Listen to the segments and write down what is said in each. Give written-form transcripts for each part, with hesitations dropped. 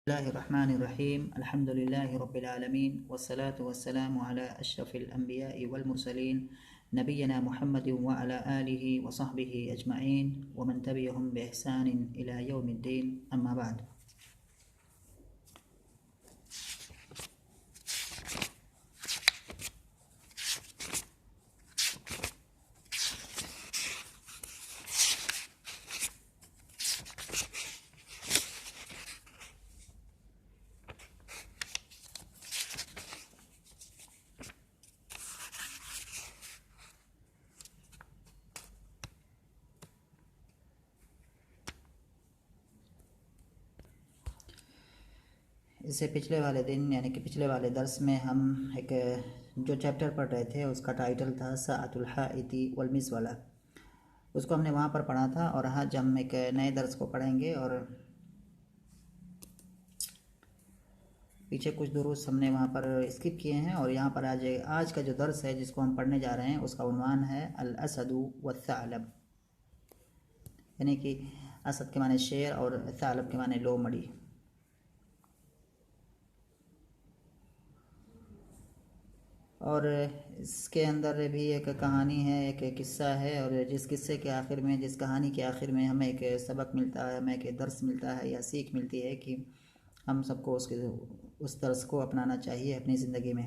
बिस्मिल्लाहिर्रहमानिर्रहीम अल्हम्दुलिल्लाहि रब्बिल आलमीन वस्सलातु वस्सलामु अला अशरफिल अंबियाइ वल मुरसलीन नबियना मुहम्मदिन व अला आलिहि व सहबिहि अजमईन व मन तबिअहुम बि इहसानिन इला यौमिद्दीन अम्मा बाद। इससे पिछले वाले दिन यानी कि पिछले वाले दर्स में हम एक जो चैप्टर पढ़ रहे थे उसका टाइटल था साअतुल हाइती वल मिसवला। उसको हमने वहाँ पर पढ़ा था और आज हम एक नए दर्स को पढ़ेंगे। और पीछे कुछ दुरूस हमने वहाँ पर स्किप किए हैं और यहाँ पर आज का जो दर्स है जिसको हम पढ़ने जा रहे हैं उसका उन्वान है अल असदु वत्थअलब, यानी कि असद के माने शेर और थालब के माने लोमड़ी। और इसके अंदर भी एक कहानी है, एक किस्सा है, और जिस किस्से के आखिर में, जिस कहानी के आखिर में हमें एक सबक मिलता है, हमें एक दर्स मिलता है या सीख मिलती है कि हम सबको उस दर्स को अपनाना चाहिए अपनी ज़िंदगी में।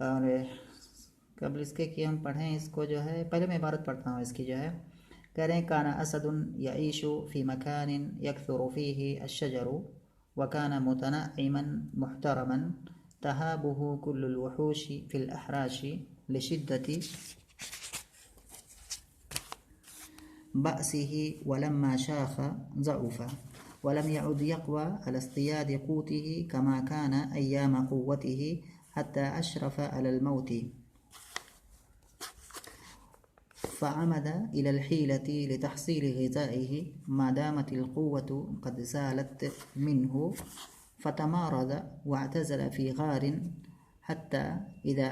और कबल इसके कि हम पढ़ें इसको जो है, पहले मैं इबारत पढ़ता हूँ इसकी जो है। कह रहे हैं काना असदुन यईशु फ़ी मकानिन यकथुरु फ़ीही अश्शजरु व काना मुतनअइमन मुहतरमन तहाबुहु कुल्लुल वहूशि फिल अहराशि लिशिद्दति बअसिही वलम्मा शाख ज़उफ़ा वलम यउद यक़वा अला इस्तियाद क़ूतिही कमा कान अय्याम क़ुव्वतिही हत्ता अशरफ़ अलल मौति फ़अमद इलल हीलति लितहसील ग़िज़ाइही मा दामतिल क़ुव्वतु क़द ज़ालत मिन्हु फ़तमारद वाअतज़ल फ़ी गार हत्ता इज़ा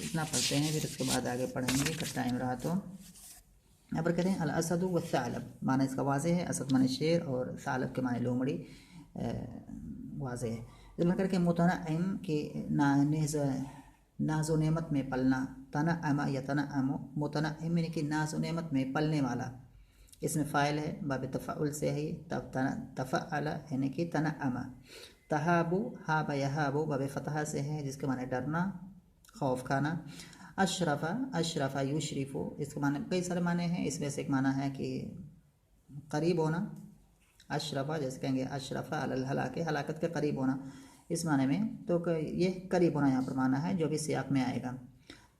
इतना पढ़ते हैं, फिर इसके बाद आगे पढ़ेंगे कब टाइम रहा तो। यहाँ पर कहते हैं अल असदु व थालब, माना इसका वाज़े है, असद माने शेर और थालब के माने लोमड़ी वाज़े है। जब करके मुतनअइम के नाज़ो नेमत में पलना, तनअमा या तनअमो, मुतनअइम यानी कि नाज़ो नेमत में पलने वाला। इसमें फ़ाइल है, बाब तफ़अुल से है, तफ़अला यानी कि तनअमा। तहाबु हाबा यहाबु बाब फ़तहा से है जिसके माने डरना, खौफ खाना। अशरफ़ा युशरिफ़ु, इसके माने कई सारे माने हैं, इसमें से एक माना है कि करीब होना। अशरफ़ा जैसे कहेंगे अशरफ़ा अलल हलाके, हलाकत के करीब होना इस माने में, तो ये करीब होना यहाँ पर माना है जो भी सियाक में आएगा।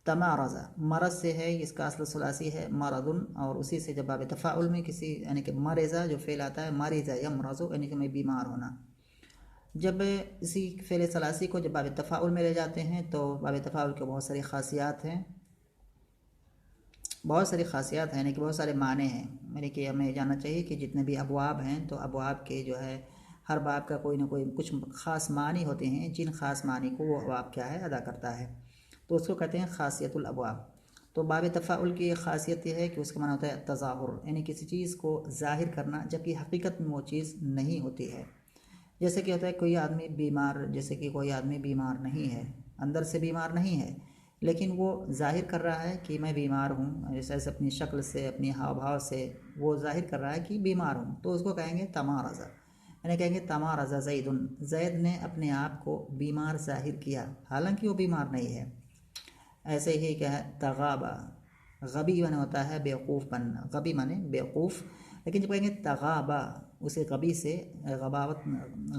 तमारज़ा मरज़ से है, इसका असल सुलासी है मरदुन, और उसी से जब बाब तफ़ाउल में किसी यानी कि मरेज़ा जो फ़ेल आता है, मरीज़ा यमरज़ु यानी कि मैं बीमार होना। जब इसी फ़ेल सलासी को जब बाब तफ़ाउल में ले जाते हैं तो बाब तफ़ाउल के बहुत सारी ख़ासियात हैं, यानी कि बहुत सारे माने हैं। यानी कि हमें जानना चाहिए कि जितने भी अबवाब हैं तो अबवाब के जो है हर बाब का कोई ना कोई कुछ ख़ास मानी होते हैं, जिन ख़ास मानी को वो अबवाब क्या है अदा करता है, तो उसको कहते हैं ख़ासियतुल अबवाब। तो बाब तफ़ाउल की ख़ासियत यह है कि उसका माना होता है तज़ाहुर, यानी किसी चीज़ को ज़ाहिर करना जबकि हकीकत में वो चीज़ नहीं होती है। जैसे कि होता है कोई आदमी बीमार, जैसे कि कोई आदमी बीमार नहीं है, अंदर से बीमार नहीं है, लेकिन वो ज़ाहिर कर रहा है कि मैं बीमार हूँ, ऐसे अपनी शक्ल से, अपनी हाव भाव से वो ज़ाहिर कर रहा है कि बीमार हूँ, तो उसको कहेंगे तमारज़ा। यानी कहेंगे तमारज़ा ज़ैदुन, ज़ैद ने अपने आप को बीमार ज़ाहिर किया हालांकि वो बीमार नहीं है। ऐसे ही क्या है तगाबा, गबी माने होता है बेवकूफ़ बनना, गबी माने बेवकूफ़, लेकिन जब कहेंगे तगाबा उसे गबी से गबावत,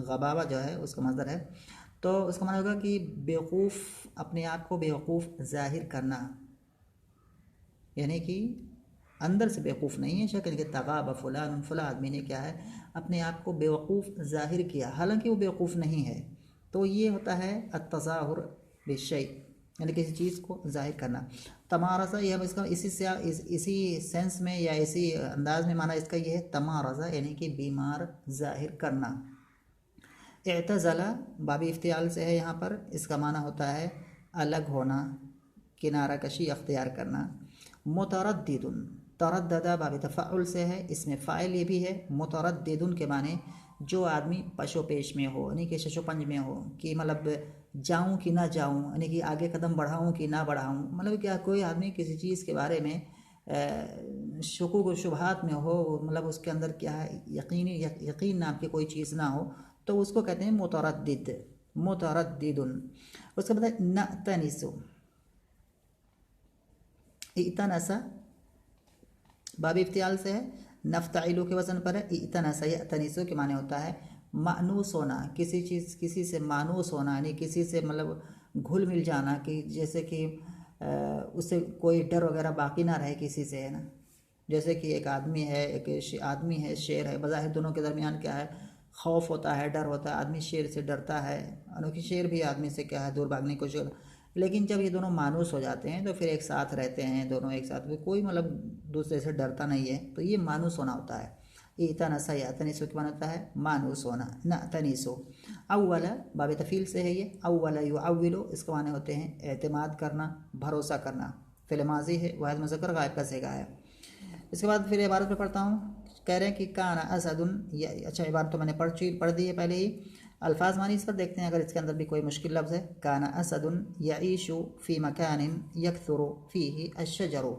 गबावा जो है उसका मज़दर है तो उसका मतलब होगा कि बेवकूफ़, अपने आप को बेवकूफ़ ज़ाहिर करना, यानी कि अंदर से बेवकूफ़ नहीं है, शक्ल के तगाब फ़ुलान, फ़ला आदमी ने क्या है अपने आप को बेवकूफ़ ज़ाहिर किया, हालांकि वो बेवकूफ़ नहीं है। तो ये होता है अत्तज़ाहुर बिशै, यानी किसी चीज़ को ज़ाहिर करना। तमारज़ा, ये हम इसका इसी सेंस में या इसी अंदाज में माना इसका ये है तमारज़ा, यानी कि बीमार ज़ाहिर करना। एतज़ला बाबी इफ्तियाल से है यहाँ पर, इसका माना होता है अलग होना, किनारा कशी अख्तियार करना। मुतरद्दिदुन, तरद्ददा बाबी तफ़ाउल से है, इसमें फ़ाइल ये भी है। मुतरद्दिदुन के माने जो आदमी पशो पेश में हो, यानी कि शशोपंज में हो, कि मतलब जाऊँ कि ना जाऊँ, यानी कि आगे कदम बढ़ाऊँ कि ना बढ़ाऊँ। मतलब क्या, कोई आदमी किसी चीज़ के बारे में शुकूक व शुबहात में हो, मतलब उसके अंदर क्या है यकीन नाम की कोई चीज़ ना हो, तो उसको कहते हैं मुतरद्दिद, मुतरद्दिदुन। उसके बाद नअतनिसु, इतनसा बाब इफ्तियाल से है, नफ्ताइलू के वज़न पर है। इतनसा यअतनिसु के माने होता है मानूस होना, किसी चीज़ किसी से मानूस होना, यानी किसी से मतलब घुल मिल जाना, कि जैसे कि उससे कोई डर वगैरह बाकी ना रहे किसी से, है ना। जैसे कि एक आदमी है, एक आदमी है, शेर है, बज़ाहिर दोनों के दरमियान क्या है खौफ होता है, डर होता है, आदमी शेर से डरता है, हालांकि शेर भी आदमी से क्या है दूर भागने की कोशिश करता है। लेकिन जब ये दोनों मानूस हो जाते हैं तो फिर एक साथ रहते हैं, दोनों एक साथ, फिर कोई मतलब दूसरे से डरता नहीं है, तो ये मानूस होना होता है। इतनसा या तनीसो के माना होता है मानूस होना, न तनीसो। अव्वला बाब तफ़ील से है ये, अव्वला युअव्विलु, इसके माने होते हैं एतमाद करना, भरोसा करना। फ़िल माज़ी है, वाहिद मुज़क्कर गायब का सेगा है। इसके बाद फिर इबारत में पढ़ता हूँ, कह रहे हैं कि काना असदुन, अच्छा इबारत तो मैंने पढ़ दी है पहले ही। अल्फाज मानी इस पर देखते हैं, अगर इसके अंदर भी कोई मुश्किल लफ्ज़ है। काना असदुन यईशु फ़ी मकानिन यकथुरु फ़ीही अश्शजरु।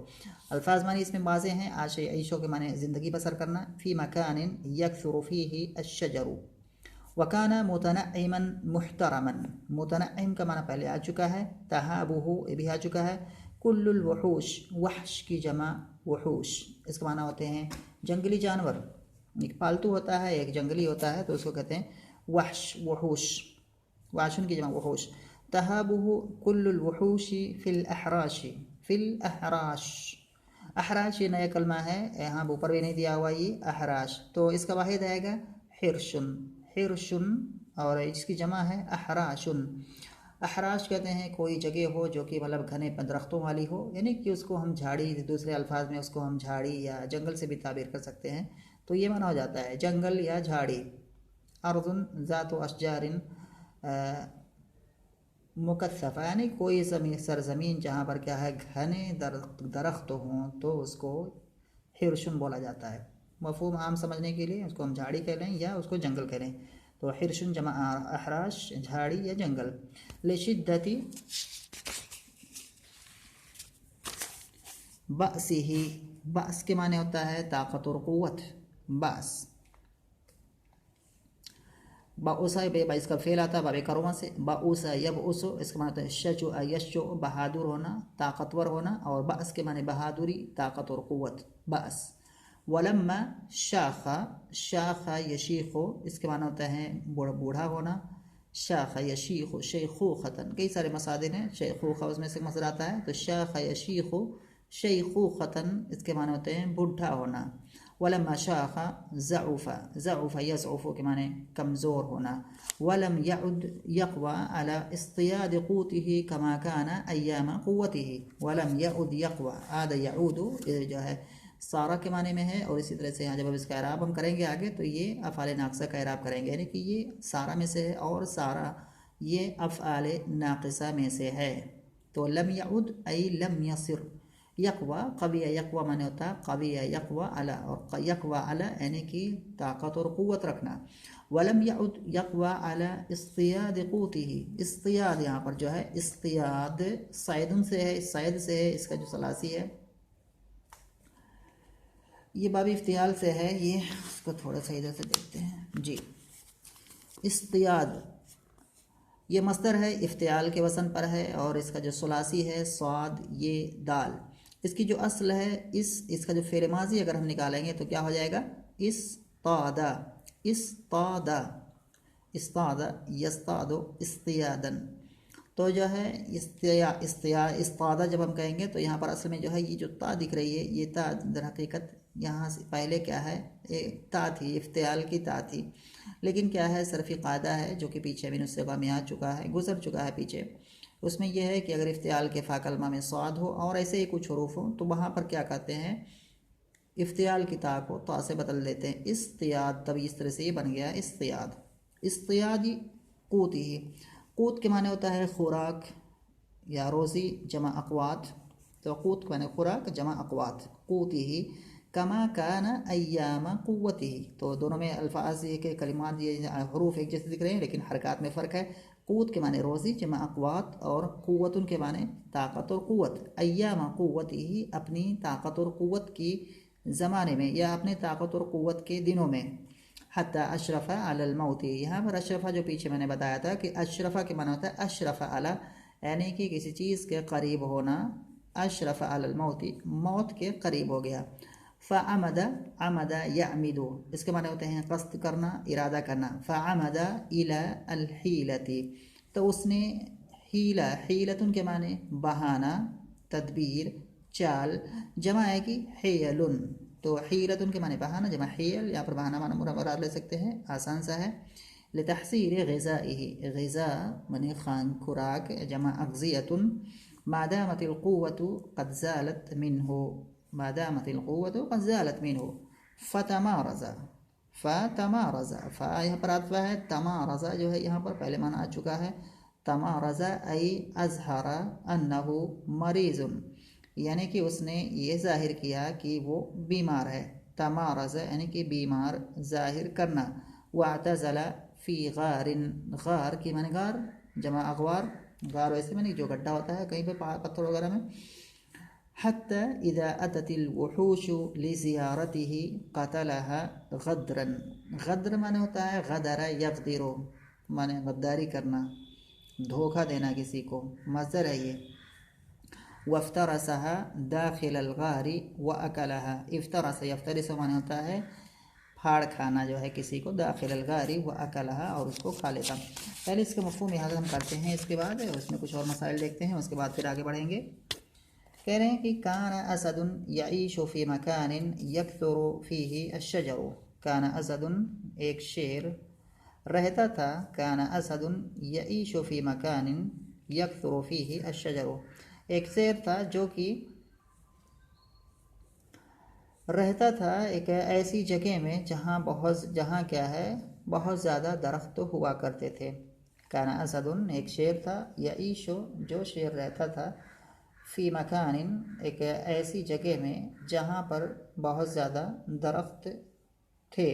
अल्फाज मानी इसमें वाज़े हैं। आश यईशु के माने ज़िंदगी बसर करना, फ़ी मकानिन यकथुरु फ़ीही अश्शजरु। वकाना मुतनइमन मुहतरमन, मुतनइम का माना पहले आ चुका है, तहाबुहु ये भी आ चुका है। कुल्लुल वहूश, वहश की जमा वहूश, इसका माना होते हैं जंगली जानवर, एक पालतू होता है एक जंगली होता है, तो उसको कहते हैं वहश, वहूश, वाशुन की जमा वहूश। तहाबुहु कुल्लुल वहूशी फिल अहराशी, फिल अहराश, अहराश ये नया कलमा है, यहाँ ऊपर भी नहीं दिया हुआ ये अहराश, तो इसका वाहिद आएगा हिरशुन, हिरशुन, और इसकी जमा है अहराशुन। अहराश कहते हैं कोई जगह हो जो कि मतलब घने दरख्तों वाली हो, यानी कि उसको हम झाड़ी, दूसरे अल्फाज में उसको हम झाड़ी या जंगल से भी ताबीर कर सकते हैं, तो ये माना हो जाता है जंगल या झाड़ी। अर्जुन ज़ात अशजारिन मुकत्सफ़ा, यानी कोई ज़मीन सरज़मीन जहाँ पर क्या है घने दरख्त हों, तो उसको हिरशुन बोला जाता है। मफ़हूम आम समझने के लिए उसको हम झाड़ी कह लें या उसको जंगल कह लें, तो हिरशुन जमा अहराश, झाड़ी या जंगल। लिशिद्दती बअसिही, बअस के माने होता है ताकत और क़ुव्वत, बअस। बाउसा बा इसका फेल आता है बाबे करमा से, बाउसा यब उसो, इसका माना होता है शजु यशो, बहादुर होना, ताकतवर होना, और बअस के माने बहादुरी, ताकत और क़ुव्वत, बअस। वलम्मा शाखा, शाखा यशीखो, इसके माना होता है बूढ़ा होना, शाखा यशीखो शैखूखतन, कई सारे मसादिर हैं, शैखूखा उसमें से मसर आता है, तो शाखा यशीखो शैखूखतन, इसके माने होते हैं बूढ़ा होना। वलम शाखा ज़ऊफ़ा, ज़ऊफ़ा यज़ऊफ़ु के माने कमज़ोर होना। वलम यउद यक़वा अला इस्तियाद क़ूतिही कमा काना अय्याम क़ुव्वतिही, वलम यउद यक़वा, आद यऊदु ये जो है सारा के माने में है, और इसी तरह से यहाँ जब अब इसका एराब हम करेंगे आगे, तो ये अफ़आल नाक़िसा का एराब करेंगे, यानी कि ये सारा में से है और सारा ये अफ़आल नाक़िसा में से है। तो लम यउद आई लम यसिर, यकवा कविया यकवा माने होता है कविया यकवा अला, और यकवा अला यानी कि ताकत और क़ुव्वत रखना। वलम यउद यकवा अला इस्तियाद क़ूतिही, इस्तियाद यहाँ पर जो है इस्तियाद सैदुन से है, सैद से है, इसका जो सलासी है ये बाब इफ्तियाल से है, ये इसको थोड़ा सा इधर से देखते हैं जी। इस्तियाद ये मस्दर है, इफ्तियाल के वज़न पर है, और इसका जो सलासी है स्वाद ये दाल, इसकी जो असल है इसका जो फ़ेल माज़ी अगर हम निकालेंगे तो क्या हो जाएगा इस्तादा, इस्तादा, इस्तादा यस्तादो इस्तियादन। तो जो है इस्तादा जब हम कहेंगे तो यहाँ पर असल में जो है ये जो ता दिख रही है, ये ता दर हकीकत यहाँ से पहले क्या है, एक ता थी, इफ्तियाल की ता थी, लेकिन क्या है सरफ़ी कायदा है जो कि पीछे भी नुस्ख़ा में आ चुका है, गुजर चुका है पीछे। उसमें यह है कि अगर इफ्तियाल के फ़ा कलमा में स्वाद हो और ऐसे ही कुछ हरूफ हो तो वहाँ पर क्या कहते हैं, इफ्तियाल की ता को ता से बदल देते हैं इस्तियाद। तभी इस तरह से ये बन गया इस्तियाद। इस्तियादी कूत ही, कूत के माने होता है खुराक या रोज़ी जमा अक़वात। तो कूत के माने खुराक जमा अक़वात, कूत ही कमा काना अय्याम क़ुव्वती। तो दोनों में अल्फाज ये के कलिमात ये हरूफ एक जैसे दिख रहे हैं लेकिन हरकत में फ़र्क है। क़ूत के माने रोज़ी जमा अक़वात और क़ुव्वतुन के माने ताकत और क़ुव्वत। अय्याम क़ुव्वती ही अपनी ताकत और क़ुव्वत की ज़माने में या अपने ताकत और क़ुव्वत के दिनों में। हत्ता अशरफ़ा अलल मौती, यहाँ पर अशरफ़ा जो पीछे मैंने बताया था कि अशरफ़ा के माना होता है अशरफ़ा अला, यानी कि किसी चीज़ के करीब होना। अशरफ़ा अलल मौती, मौत के करीब हो गया। फ़अमदा अमदा यअमिदु, इसके माने होते हैं कस्द करना, इरादा करना। फ़अमदा इला अल हीलती, तो उसने हीला, हीलतुन के माने बहाना, तदबीर, चाल, जमा है कि हेयलुन। तो हीलतुन के माने बहाना, जमा हेयल, यहाँ पर बहाना माना मुराद ले सकते हैं, आसान सा है। लितहसीर ग़िज़ाइही, ग़िज़ा माने खान खुराक, जमा अग़ज़ियतुन। मादामतिल क़ुव्वतु क़द ज़ालत मिन्हु, मादामतिल क़ुव्वतु क़द ज़ालत मिन्हु। फ़तमारज़ा, फ़तमारज़ा, फ़ा यहाँ पर आत्वा है, तमारज़ा जो है यहाँ पर पहले माना आ चुका है। तमारज़ा आई अज़हरा अन्नहु मरीज़ुन, यानी कि उसने ये ज़ाहिर किया कि वो बीमार है। तमारज़ यानी कि बीमार ज़ाहिर करना। वातज़ला फ़ी गारिन, गार की माने गार जमा अगवार, गार वैसे माने जो गड्ढा होता है कहीं पे पत्थर वगैरह में। हत्ता इज़ा अततिल वुहूशु लिज़ियारतिही क़तलहा गद्रन, गद्र माने होता है गदरा यग़दिरु, माने गद्दारी करना, धोखा देना किसी को, मज़दर है ये। वफ्तरसहा दाखिल गारी व अकलहा, इफ्तरस यफ्तरिस माने होता है फाड़ खाना जो है किसी को, दाखिल गारी व अकलहा और उसको खा लेता। पहले इसके मफ़हूम यहाँ हम करते हैं, इसके बाद उसमें कुछ और मसाइल देखते हैं, उसके बाद फिर आगे बढ़ेंगे। कह रहे हैं कि कान असदुन यईशु फ़ी मकानिन यक्थुरु फ़ीही अश्शजरु। कान असदुन एक शेर रहता था, कान असदुन यईशु फ़ी मकानिन यक्थुरु फ़ीही अश्शजरु, एक शेर था जो कि रहता था एक ऐसी जगह में जहाँ क्या है बहुत ज़्यादा दरख्त हुआ करते थे। काना असदुन एक शेर था, यईशु जो शेर रहता था, फ़ी मकानिन एक ऐसी जगह में जहाँ पर बहुत ज़्यादा दरख्त थे।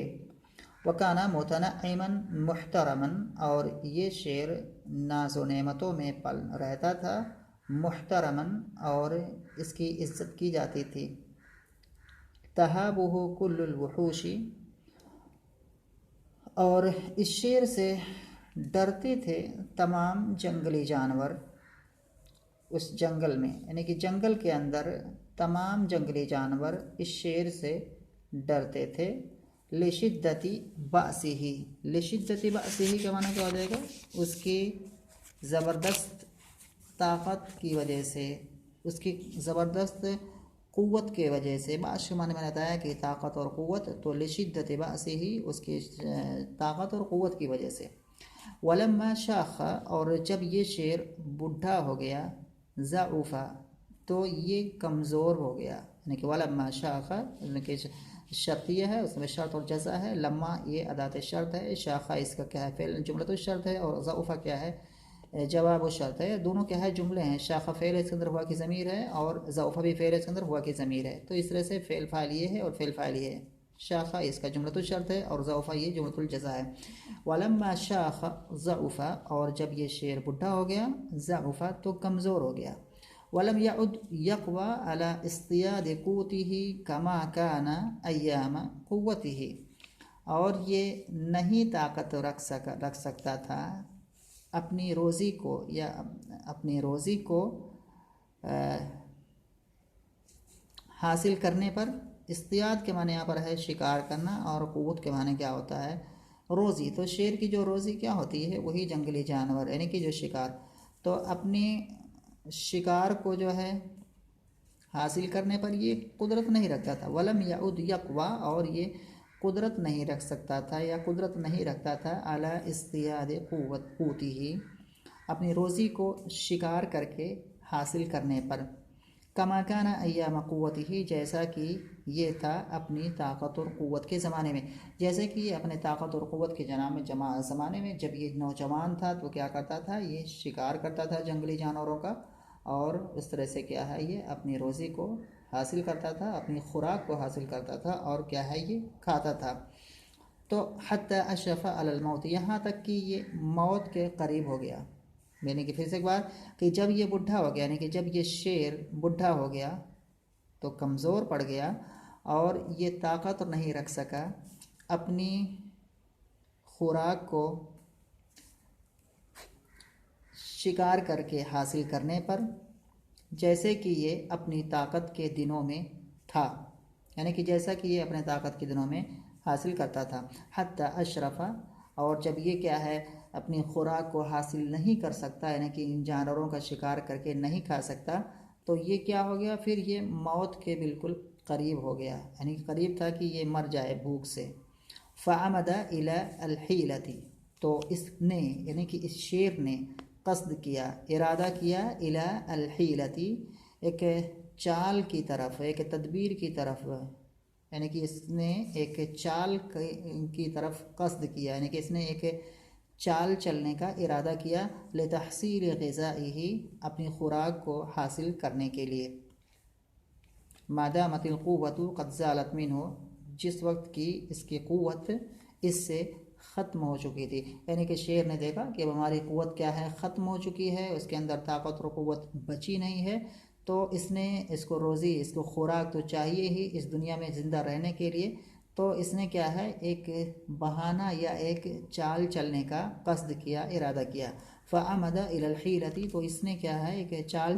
वकाना मुतनइमन मुहतरमन, और ये शेर नाज़ो नेमतों में पल रहता था, मुहतरमन और इसकी इज़्ज़त की जाती थी। तहाबुहु कुल्लुल वुहूशी, और इस शेर से डरते थे तमाम जंगली जानवर उस जंगल में, यानी कि जंगल के अंदर तमाम जंगली जानवर इस शेर से डरते थे। लिशिद्दती बासिही, लिशिद्दती बासिही का माना क्या हो जाएगा, उसकी ज़बरदस्त ताकत की वजह से, उसकी ज़बरदस्त क़ुव्वत के वजह से। बाश माने मैंने बताया कि ताकत और क़ुव्वत, तो लिशिद्दत बासिही उसकी ताकत और क़ुव्वत की वजह से। वलम्मा शाखा, और जब ये शेर बूढ़ा हो गया, ज़ऊफ़ा तो ये कमज़ोर हो गया, यानी कि वलम्मा शाखा यानी कि शर्तिया है, उसमें शर्त और जज़ा है। लम्मा ये अदात शर्त है, शाखा इसका क्या है फ़ेल जुमलतु शर्त है, और ज़ऊफ़ा क्या है जवाब व शर्त है। दोनों क्या है जुमले हैं, शाखा फ़ेल इसके अंदर हुआ की ज़मीर है और ज़ऊफ़ा भी फ़ेल इसके अंदर हुआ की ज़मीर है। तो इस तरह से फ़ेल फ़ाइल ये है और फ़ेल फ़ाइल ये है। शाखा इसका जुमलतुल शर्त है और ज़ऊफ़ा ये जुमलतुल जज़ा है। वलम्मा शाखा ज़ऊफ़ा, और जब ये शेर बुढ़ा हो गया, ज़ऊफ़ा तो कमज़ोर हो गया। वलम यउद यक़वा अला इस्तियाद क़ूतिही कमा काना अय्याम क़ुव्वतिही, और ये नहीं ताकत रख सकता था अपनी रोज़ी को, या अपनी रोज़ी को हासिल करने पर। इस्तियाद के माने यहाँ पर है शिकार करना, और क़ुव्वत के माने क्या होता है रोज़ी, तो शेर की जो रोज़ी क्या होती है, वही जंगली जानवर यानी कि जो शिकार, तो अपने शिकार को जो है हासिल करने पर ये कुदरत नहीं रखता था। वलम यउद यकवा, और ये कुदरत नहीं रख सकता था या कुदरत नहीं रखता था अला इस्तियाद क़ुव्वत क़ूती ही, अपनी रोज़ी को शिकार करके हासिल करने पर। कमा काना अय्याम क़ुव्वती ही, जैसा कि ये था अपनी ताकत और क़ुव्वत के ज़माने में। जैसे कि ये अपने ताकत और क़ुव्वत के ज़माने में जब ये नौजवान था तो क्या करता था, ये शिकार करता था जंगली जानवरों का, और उस तरह से क्या है ये अपनी रोज़ी को हासिल करता था, अपनी खुराक को हासिल करता था और क्या है ये खाता था। तो हत्ता अशफ़ा अलल मौत, यहाँ तक कि ये मौत के करीब हो गया। यानी कि फिर से एक बार कि जब ये बुढ़ा हो गया, यानी कि जब ये शेर बुढ़ा हो गया तो कमज़ोर पड़ गया और ये ताकत नहीं रख सका अपनी खुराक को शिकार करके हासिल करने पर, जैसे कि ये अपनी ताकत के दिनों में था, यानी कि जैसा कि ये अपने ताकत के दिनों में हासिल करता था। हत्ता अशरफा, और जब ये क्या है अपनी खुराक को हासिल नहीं कर सकता, यानी कि इन जानवरों का शिकार करके नहीं खा सकता, तो ये क्या हो गया, फिर ये मौत के बिल्कुल करीब हो गया, यानी कि करीब था कि ये मर जाए भूख से। फ़अमदा इला अलहीलती, तो इसने यानी कि इस शेर ने कस्द किया, इरादा किया, इला अलहीलती, एक चाल की तरफ, एक तदबीर की तरफ, यानी कि इसने एक चाल की तरफ कस्द किया, यानी कि इसने एक चाल चलने का इरादा किया, लितहसील ग़िज़ाइही, अपनी खुराक को हासिल करने के लिए। मादामतिल क़ुव्वतु क़द ज़ालत मिन्हु, जिस वक्त की इसकी क़ुव्वत इससे ख़त्म हो चुकी थी, यानी कि शेर ने देखा कि अब हमारी क़ुव्वत क्या है, ख़त्म हो चुकी है, उसके अंदर ताकत और क़ुव्वत बची नहीं है, तो इसने इसको रोज़ी, इसको खुराक तो चाहिए ही इस दुनिया में ज़िंदा रहने के लिए, तो इसने क्या है एक बहाना या एक चाल चलने का कस्द किया, इरादा किया। फ़अमदा इलल हीलती, तो इसने क्या है एक चाल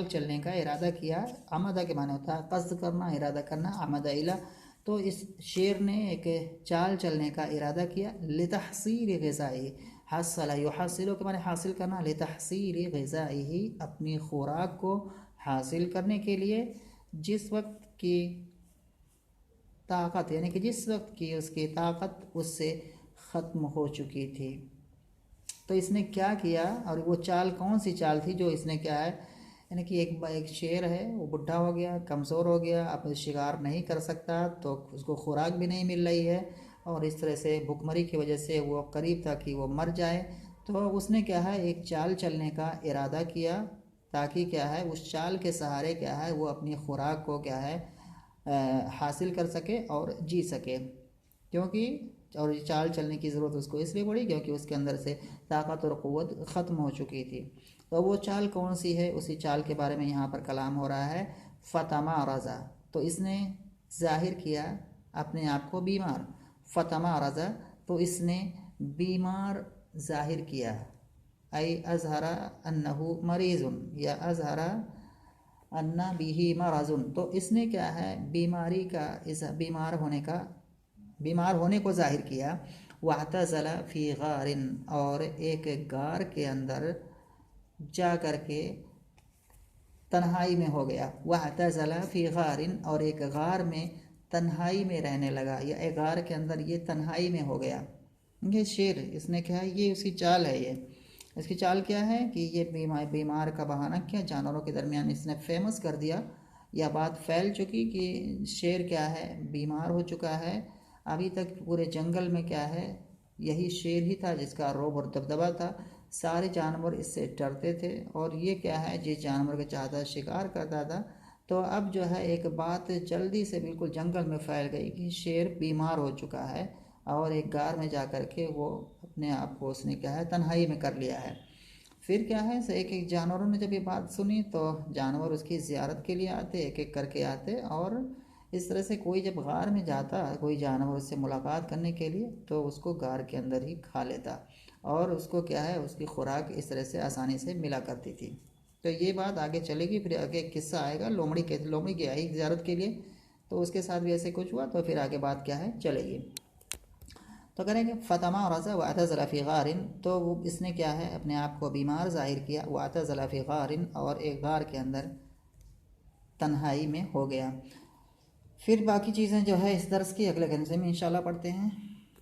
चलने का इरादा किया। अमदा के माने होता है कस्द करना, इरादा करना, अमदा इला, तो इस शेर ने एक चाल चलने का इरादा किया, लितहसील ग़िज़ाई, हस्सला युहस्सिलु के माने हासिल करना, लितहसील ग़िज़ाई, अपनी खुराक को हासिल करने के लिए, जिस वक्त की ताकत, यानी कि जिस वक्त की उसकी ताकत उससे ख़त्म हो चुकी थी। तो इसने क्या किया, और वो चाल कौन सी चाल थी जो इसने क्या है, यानी कि एक शेर है, वो बुढ़ा हो गया, कमज़ोर हो गया, अब शिकार नहीं कर सकता, तो उसको खुराक भी नहीं मिल रही है, और इस तरह से भुखमरी की वजह से वो करीब था कि वो मर जाए, तो उसने क्या है एक चाल चलने का इरादा किया, ताकि क्या है उस चाल के सहारे क्या है वो अपनी खुराक को क्या है हासिल कर सके और जी सके। क्योंकि और ये चाल चलने की ज़रूरत उसको इसलिए पड़ी क्योंकि उसके अंदर से ताकत और क़ुव्वत ख़त्म हो चुकी थी। तो वो चाल कौन सी है, उसी चाल के बारे में यहाँ पर कलाम हो रहा है। फ़तमा रज़ा, तो इसने ज़ाहिर किया अपने आप को बीमार। फ़तमा रज़ा, तो इसने बीमार ज़ाहिर किया, आई अज़हरा अन्नहु मरीज़ुन, या अज़हरा अन्ना बिही मरज़ुन, तो इसने क्या है बीमारी का, इस बीमार होने को ज़ाहिर किया। वअतज़ला फ़ी गारिन, और एक गार के अंदर जा कर के तन्हाई में हो गया। वअतज़ला फ़ी गारिन, और एक गार में तन्हाई में रहने लगा, या एक गार के अंदर ये तन्हाई में हो गया। ये शेर इसने क्या है, ये उसकी चाल है, ये इसकी चाल क्या है कि ये बीमार का बहाना किया, जानवरों के दरमियान इसने फेमस कर दिया, यह बात फैल चुकी कि शेर क्या है बीमार हो चुका है। अभी तक पूरे जंगल में क्या है यही शेर ही था जिसका रौब और दबदबा था, सारे जानवर इससे डरते थे, और ये क्या है जिस जानवर का चाहता शिकार करता था। तो अब जो है एक बात जल्दी से बिल्कुल जंगल में फैल गई कि शेर बीमार हो चुका है, और एक गार में जा कर के वो अपने आप को उसने क्या है तन्हाई में कर लिया है। फिर क्या है एक एक जानवरों ने जब ये बात सुनी तो जानवर उसकी ज़ियारत के लिए आते, एक एक करके आते, और इस तरह से कोई जब गार में जाता कोई जानवर उससे मुलाकात करने के लिए तो उसको गार के अंदर ही खा लेता, और उसको क्या है उसकी खुराक इस तरह से आसानी से मिला करती थी। तो ये बात आगे चलेगी, फिर आगे एक किस्सा आएगा, लोमड़ी की आई ज़ियारत के लिए, तो उसके साथ भी ऐसे कुछ हुआ, तो फिर आगे बात क्या है चलेगी। तो करेंगे फ़तमा रज़ा व अतज़ला फ़ी गारिन, तो वो इसने क्या है अपने आप को बीमार ज़ाहिर किया, व अतज़ला फ़ी गारिन और एक गार के अंदर तन्हाई में हो गया। फिर बाकी चीज़ें जो है इस दर्स की अगले घंटे में इंशाल्लाह पढ़ते हैं।